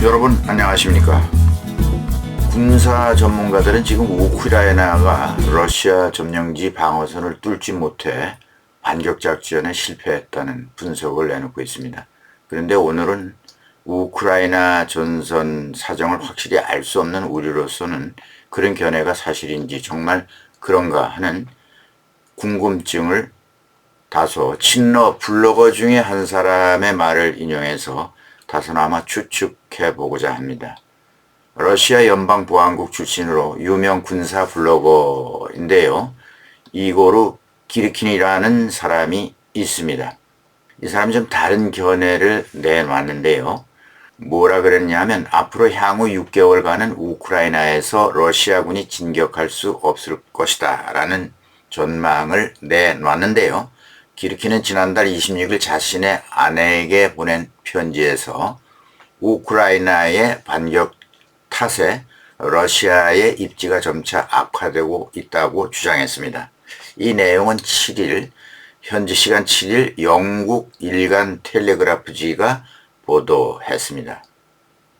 여러분 안녕하십니까? 군사 전문가들은 지금 우크라이나가 러시아 점령지 방어선을 뚫지 못해 반격 작전에 실패했다는 분석을 내놓고 있습니다. 그런데 오늘은 우크라이나 전선 사정을 확실히 알 수 없는 우리로서는 그런 견해가 사실인지 정말 그런가 하는 궁금증을 다소 친러 블로거 중에 한 사람의 말을 인용해서 다소나마 추측해 보고자 합니다. 러시아 연방보안국 출신으로 유명 군사 블로거인데요. 이고르 기르킨이라는 사람이 있습니다. 이 사람이 좀 다른 견해를 내놨는데요. 뭐라 그랬냐면 앞으로 향후 6개월간은 우크라이나에서 러시아군이 진격할 수 없을 것이다 라는 전망을 내놨는데요. 기르킨은 지난달 26일 자신의 아내에게 보낸 편지에서 우크라이나의 반격 탓에 러시아의 입지가 점차 악화되고 있다고 주장했습니다. 이 내용은 7일, 현지 시간 7일 영국 일간 텔레그라프지가 보도했습니다.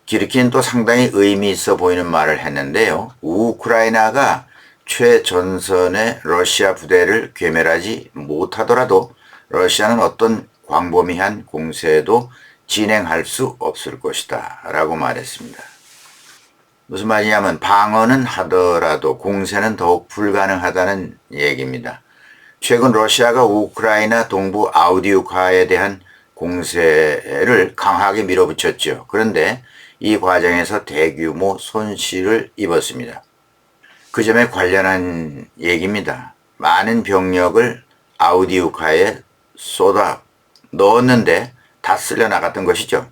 기르킨은 또 상당히 의미 있어 보이는 말을 했는데요. 우크라이나가 최전선의 러시아 부대를 괴멸하지 못하더라도 러시아는 어떤 광범위한 공세도 진행할 수 없을 것이다 라고 말했습니다. 무슨 말이냐면 방어는 하더라도 공세는 더욱 불가능하다는 얘기입니다. 최근 러시아가 우크라이나 동부 아우디우카에 대한 공세를 강하게 밀어붙였죠. 그런데 이 과정에서 대규모 손실을 입었습니다. 그 점에 관련한 얘기입니다. 많은 병력을 아우디우카에 쏟아 넣었는데 다 쓸려 나갔던 것이죠.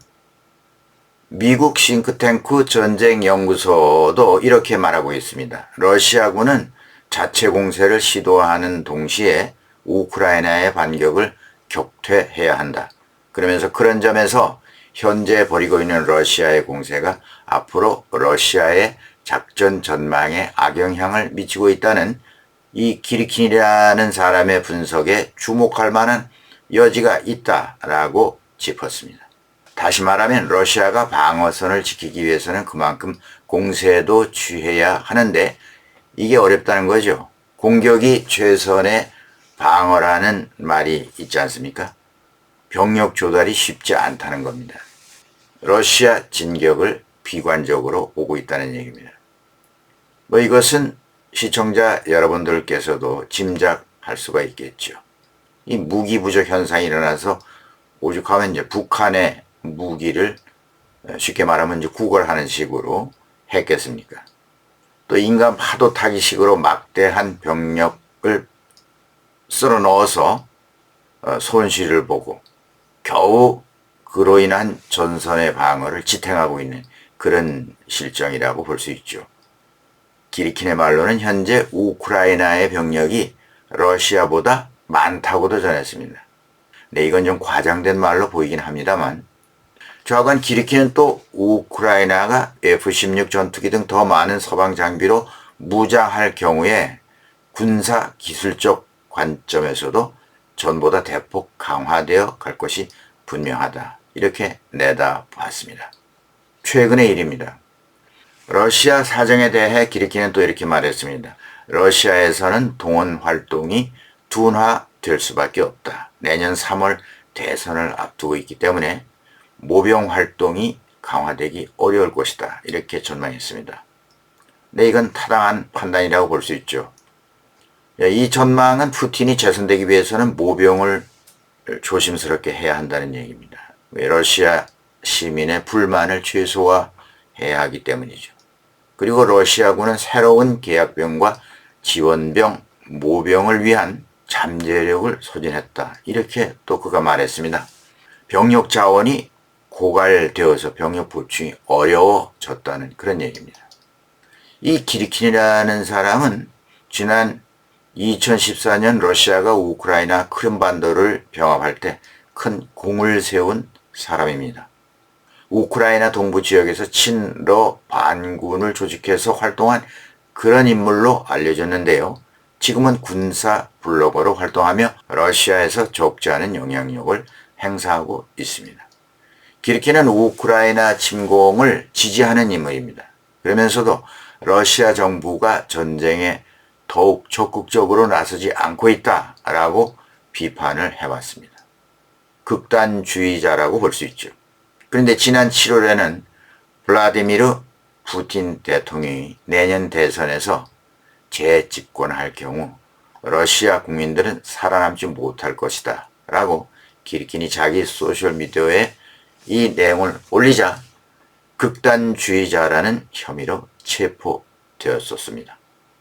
미국 싱크탱크 전쟁연구소도 이렇게 말하고 있습니다. 러시아군은 자체 공세를 시도하는 동시에 우크라이나의 반격을 격퇴해야 한다. 그러면서 그런 점에서 현재 벌이고 있는 러시아의 공세가 앞으로 러시아의 작전 전망에 악영향을 미치고 있다는 이 기르킨이라는 사람의 분석에 주목할 만한 여지가 있다라고 짚었습니다. 다시 말하면 러시아가 방어선을 지키기 위해서는 그만큼 공세도 취해야 하는데 이게 어렵다는 거죠. 공격이 최선의 방어라는 말이 있지 않습니까? 병력 조달이 쉽지 않다는 겁니다. 러시아 진격을 비관적으로 보고 있다는 얘기입니다. 이것은 시청자 여러분들께서도 짐작할 수가 있겠죠. 이 무기 부족 현상이 일어나서 오죽하면 이제 북한의 무기를 쉽게 말하면 이제 구걸하는 식으로 했겠습니까? 또 인간 파도 타기 식으로 막대한 병력을 쓸어 넣어서 손실을 보고 겨우 그로 인한 전선의 방어를 지탱하고 있는 그런 실정이라고 볼 수 있죠. 기르킨의 말로는 현재 우크라이나의 병력이 러시아보다 많다고도 전했습니다. 네, 이건 좀 과장된 말로 보이긴 합니다만 좌우간 기르킨은 또 우크라이나가 F-16 전투기 등 더 많은 서방 장비로 무장할 경우에 군사 기술적 관점에서도 전보다 대폭 강화되어 갈 것이 분명하다. 이렇게 내다봤습니다. 최근의 일입니다. 러시아 사정에 대해 기르킨은 또 이렇게 말했습니다. 러시아에서는 동원 활동이 둔화될 수밖에 없다. 내년 3월 대선을 앞두고 있기 때문에 모병 활동이 강화되기 어려울 것이다. 이렇게 전망했습니다. 네, 이건 타당한 판단이라고 볼 수 있죠. 이 전망은 푸틴이 재선되기 위해서는 모병을 조심스럽게 해야 한다는 얘기입니다. 러시아 시민의 불만을 최소화해야 하기 때문이죠. 그리고 러시아군은 새로운 계약병과 지원병, 모병을 위한 잠재력을 소진했다. 이렇게 또 그가 말했습니다. 병력 자원이 고갈되어서 병력 보충이 어려워졌다는 그런 얘기입니다. 이 기르킨이라는 사람은 지난 2014년 러시아가 우크라이나 크림반도를 병합할 때 큰 공을 세운 사람입니다. 우크라이나 동부 지역에서 친러 반군을 조직해서 활동한 그런 인물로 알려졌는데요. 지금은 군사 블로거로 활동하며 러시아에서 적지 않은 영향력을 행사하고 있습니다. 기르키는 우크라이나 침공을 지지하는 인물입니다. 그러면서도 러시아 정부가 전쟁에 더욱 적극적으로 나서지 않고 있다라고 비판을 해왔습니다. 극단주의자라고 볼 수 있죠. 그런데 지난 7월에는 블라디미르 푸틴 대통령이 내년 대선에서 재집권할 경우 러시아 국민들은 살아남지 못할 것이다 라고 기르킨이 자기 소셜미디어에 이 내용을 올리자 극단주의자라는 혐의로 체포되었었습니다.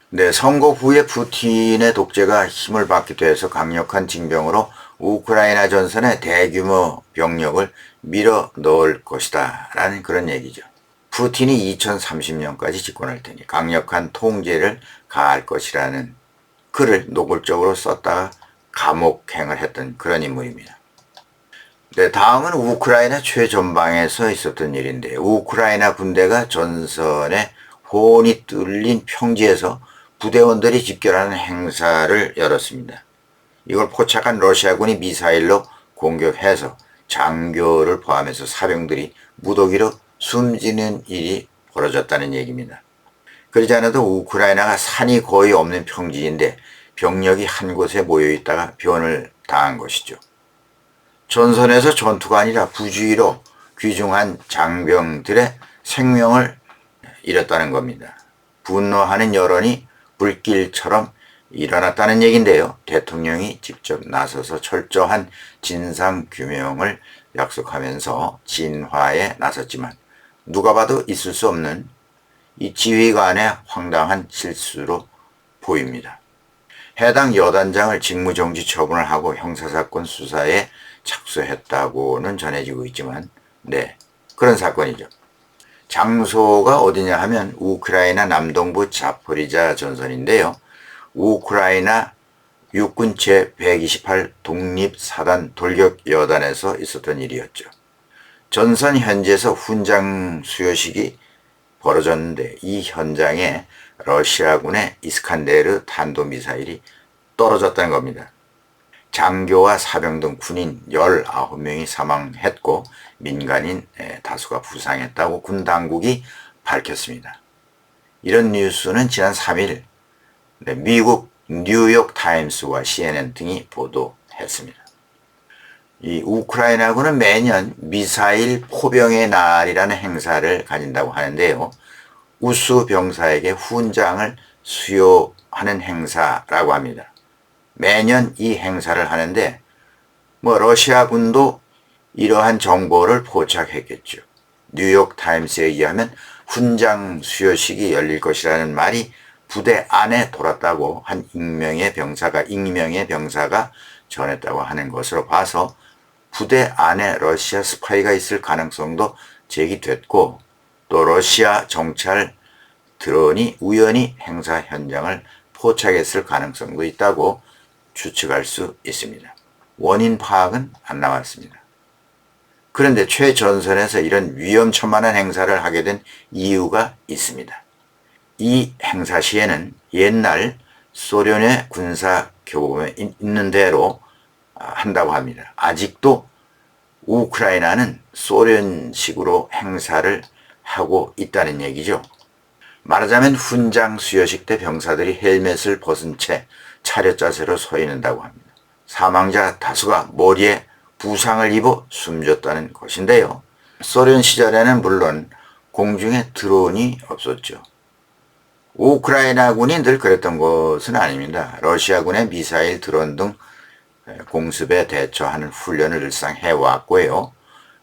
네, 선거 후에 푸틴의 독재가 힘을 받기도 해서 강력한 징병으로 우크라이나 전선에 대규모 병력을 밀어 넣을 것이다 라는 그런 얘기죠. 푸틴이 2030년까지 집권할 테니 강력한 통제를 가할 것이라는 글을 노골적으로 썼다가 감옥행을 했던 그런 인물입니다. 네, 다음은 우크라이나 최전방에서 있었던 일인데 우크라이나 군대가 전선에 혼이 뚫린 평지에서 부대원들이 집결하는 행사를 열었습니다. 이걸 포착한 러시아군이 미사일로 공격해서 장교를 포함해서 사병들이 무더기로 숨지는 일이 벌어졌다는 얘기입니다. 그러지 않아도 우크라이나가 산이 거의 없는 평지인데 병력이 한 곳에 모여 있다가 변을 당한 것이죠. 전선에서 전투가 아니라 부주의로 귀중한 장병들의 생명을 잃었다는 겁니다. 분노하는 여론이 불길처럼 일어났다는 얘기인데요. 대통령이 직접 나서서 철저한 진상규명을 약속하면서 진화에 나섰지만 누가 봐도 있을 수 없는 이 지휘관의 황당한 실수로 보입니다. 해당 여단장을 직무정지 처분을 하고 형사사건 수사에 착수했다고는 전해지고 있지만 네, 그런 사건이죠. 장소가 어디냐 하면 우크라이나 남동부 자포리자 전선인데요. 우크라이나 육군 제128 독립사단 돌격여단에서 있었던 일이었죠. 전선 현지에서 훈장 수여식이 벌어졌는데 이 현장에 러시아군의 이스칸데르 탄도미사일이 떨어졌다는 겁니다. 장교와 사병 등 군인 19명이 사망했고 민간인 다수가 부상했다고 군 당국이 밝혔습니다. 이런 뉴스는 지난 3일 미국 뉴욕 타임스와 CNN 등이 보도했습니다. 이 우크라이나군은 매년 미사일 포병의 날이라는 행사를 가진다고 하는데요. 우수 병사에게 훈장을 수여하는 행사라고 합니다. 매년 이 행사를 하는데 러시아군도 이러한 정보를 포착했겠죠. 뉴욕 타임스에 의하면 훈장 수여식이 열릴 것이라는 말이 부대 안에 돌았다고 한 익명의 병사가 전했다고 하는 것으로 봐서 부대 안에 러시아 스파이가 있을 가능성도 제기됐고 또 러시아 정찰 드론이 우연히 행사 현장을 포착했을 가능성도 있다고 추측할 수 있습니다. 원인 파악은 안 나왔습니다. 그런데 최전선에서 이런 위험천만한 행사를 하게 된 이유가 있습니다. 이 행사 시에는 옛날 소련의 군사 교범에 있는 대로 한다고 합니다. 아직도 우크라이나는 소련식으로 행사를 하고 있다는 얘기죠. 말하자면 훈장 수여식 때 병사들이 헬멧을 벗은 채 차렷 자세로 서 있는다고 합니다. 사망자 다수가 머리에 부상을 입어 숨졌다는 것인데요. 소련 시절에는 물론 공중에 드론이 없었죠. 우크라이나군이 늘 그랬던 것은 아닙니다. 러시아군의 미사일, 드론 등 공습에 대처하는 훈련을 늘상 해왔고요.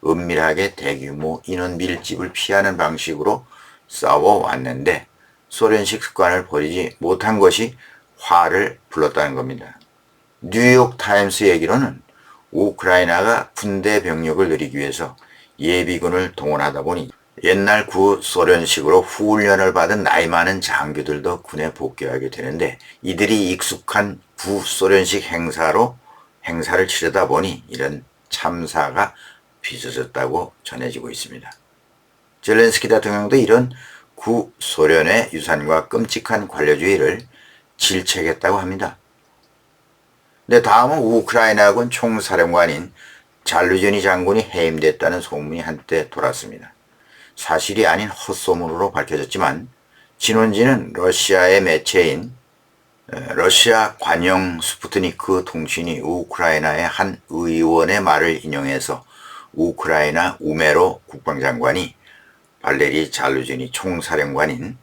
은밀하게 대규모 인원 밀집을 피하는 방식으로 싸워왔는데 소련식 습관을 버리지 못한 것이 화를 불렀다는 겁니다. 뉴욕 타임스 얘기로는 우크라이나가 군대 병력을 늘리기 위해서 예비군을 동원하다 보니 옛날 구소련식으로 훈련을 받은 나이 많은 장교들도 군에 복귀하게 되는데 이들이 익숙한 구소련식 행사를 치르다 보니 이런 참사가 빚어졌다고 전해지고 있습니다. 젤렌스키 대통령도 이런 구소련의 유산과 끔찍한 관료주의를 질책했다고 합니다. 근데 다음은 우크라이나군 총사령관인 잘루지니 장군이 해임됐다는 소문이 한때 돌았습니다. 사실이 아닌 헛소문으로 밝혀졌지만 진원지는 러시아의 매체인 러시아 관영 스푸트니크 통신이 우크라이나의 한 의원의 말을 인용해서 우크라이나 우메로 국방장관이 발레리 잘루지니 총사령관인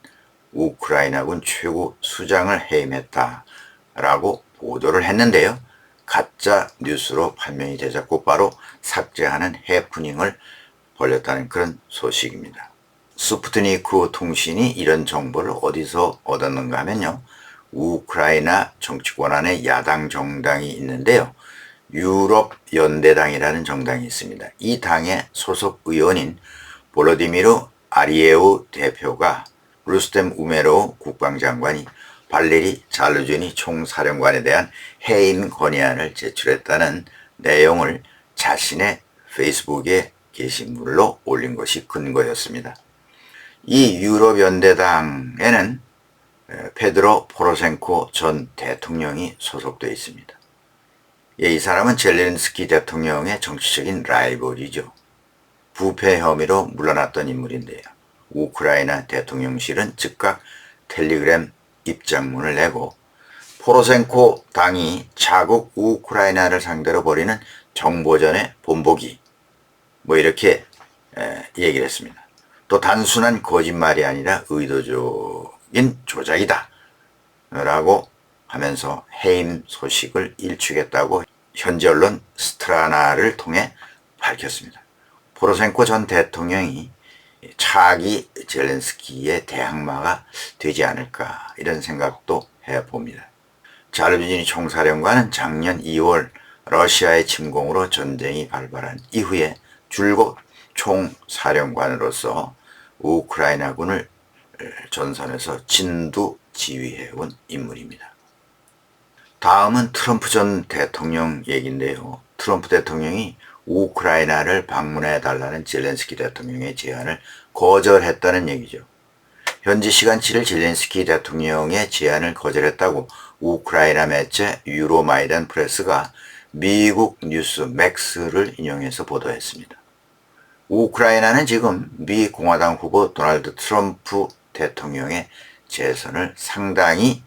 우크라이나군 최고 수장을 해임했다라고 보도를 했는데요. 가짜 뉴스로 판명이 되자 곧바로 삭제하는 해프닝을 벌였다는 그런 소식입니다. 스푸트니크 통신이 이런 정보를 어디서 얻었는가 하면요. 우크라이나 정치권 안에 야당 정당이 있는데요. 유럽 연대당이라는 정당이 있습니다. 이 당의 소속 의원인 볼로디미르 아리에우 대표가 루스템 우메로우 국방장관이 발레리 잘루지니 총사령관에 대한 해임 건의안을 제출했다는 내용을 자신의 페이스북에 게시물로 올린 것이 근거였습니다. 이 유럽연대당에는 페드로 포로셴코 전 대통령이 소속되어 있습니다. 이 사람은 젤렌스키 대통령의 정치적인 라이벌이죠. 부패 혐의로 물러났던 인물인데요. 우크라이나 대통령실은 즉각 텔레그램 입장문을 내고 포로셴코 당이 자국 우크라이나를 상대로 벌이는 정보전의 본보기 이렇게 얘기를 했습니다. 또 단순한 거짓말이 아니라 의도적인 조작이다 라고 하면서 해임 소식을 일축했다고 현지 언론 스트라나를 통해 밝혔습니다. 포로셴코 전 대통령이 차기 젤렌스키의 대항마가 되지 않을까 이런 생각도 해봅니다. 잘루지니 총사령관은 작년 2월 러시아의 침공으로 전쟁이 발발한 이후에 줄곧 총사령관으로서 우크라이나군을 전선에서 진두 지휘해온 인물입니다. 다음은 트럼프 전 대통령 얘기인데요. 트럼프 대통령이 우크라이나를 방문해달라는 젤렌스키 대통령의 제안을 거절했다는 얘기죠. 현지 시간 7일 젤렌스키 대통령의 제안을 거절했다고 우크라이나 매체 유로마이단 프레스가 미국 뉴스 맥스를 인용해서 보도했습니다. 우크라이나는 지금 미 공화당 후보 도널드 트럼프 대통령의 재선을 상당히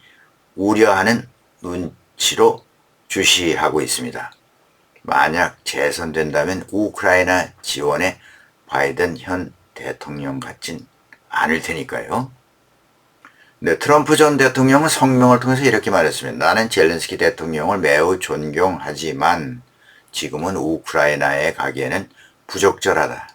우려하는 눈치로 주시하고 있습니다. 만약 재선된다면 우크라이나 지원에 바이든 현 대통령 같진 않을 테니까요. 네, 트럼프 전 대통령은 성명을 통해서 이렇게 말했습니다. 나는 젤렌스키 대통령을 매우 존경하지만 지금은 우크라이나에 가기에는 부적절하다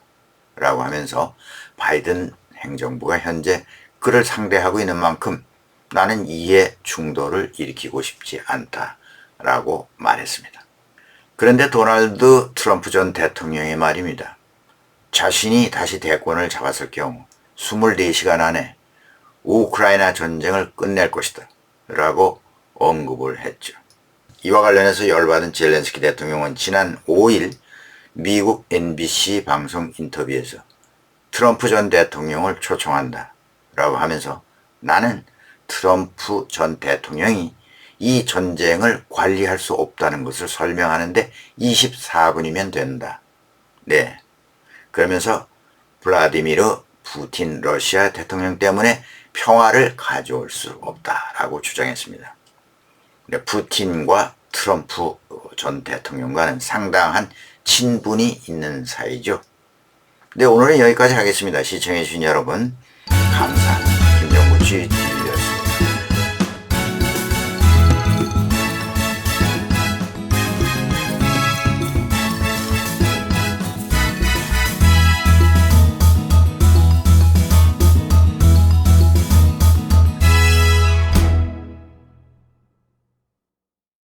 라고 하면서 바이든 행정부가 현재 그를 상대하고 있는 만큼 나는 이해 충돌을 일으키고 싶지 않다 라고 말했습니다. 그런데 도널드 트럼프 전 대통령의 말입니다. 자신이 다시 대권을 잡았을 경우 24시간 안에 우크라이나 전쟁을 끝낼 것이다 라고 언급을 했죠. 이와 관련해서 열받은 젤렌스키 대통령은 지난 5일 미국 NBC 방송 인터뷰에서 트럼프 전 대통령을 초청한다 라고 하면서 나는 트럼프 전 대통령이 이 전쟁을 관리할 수 없다는 것을 설명하는데 24분이면 된다. 네. 그러면서 블라디미르 푸틴 러시아 대통령 때문에 평화를 가져올 수 없다라고 주장했습니다. 푸틴과 트럼프 전 대통령과는 상당한 친분이 있는 사이죠. 네, 오늘은 여기까지 하겠습니다. 시청해주신 여러분 감사합니다. 김정구 GTV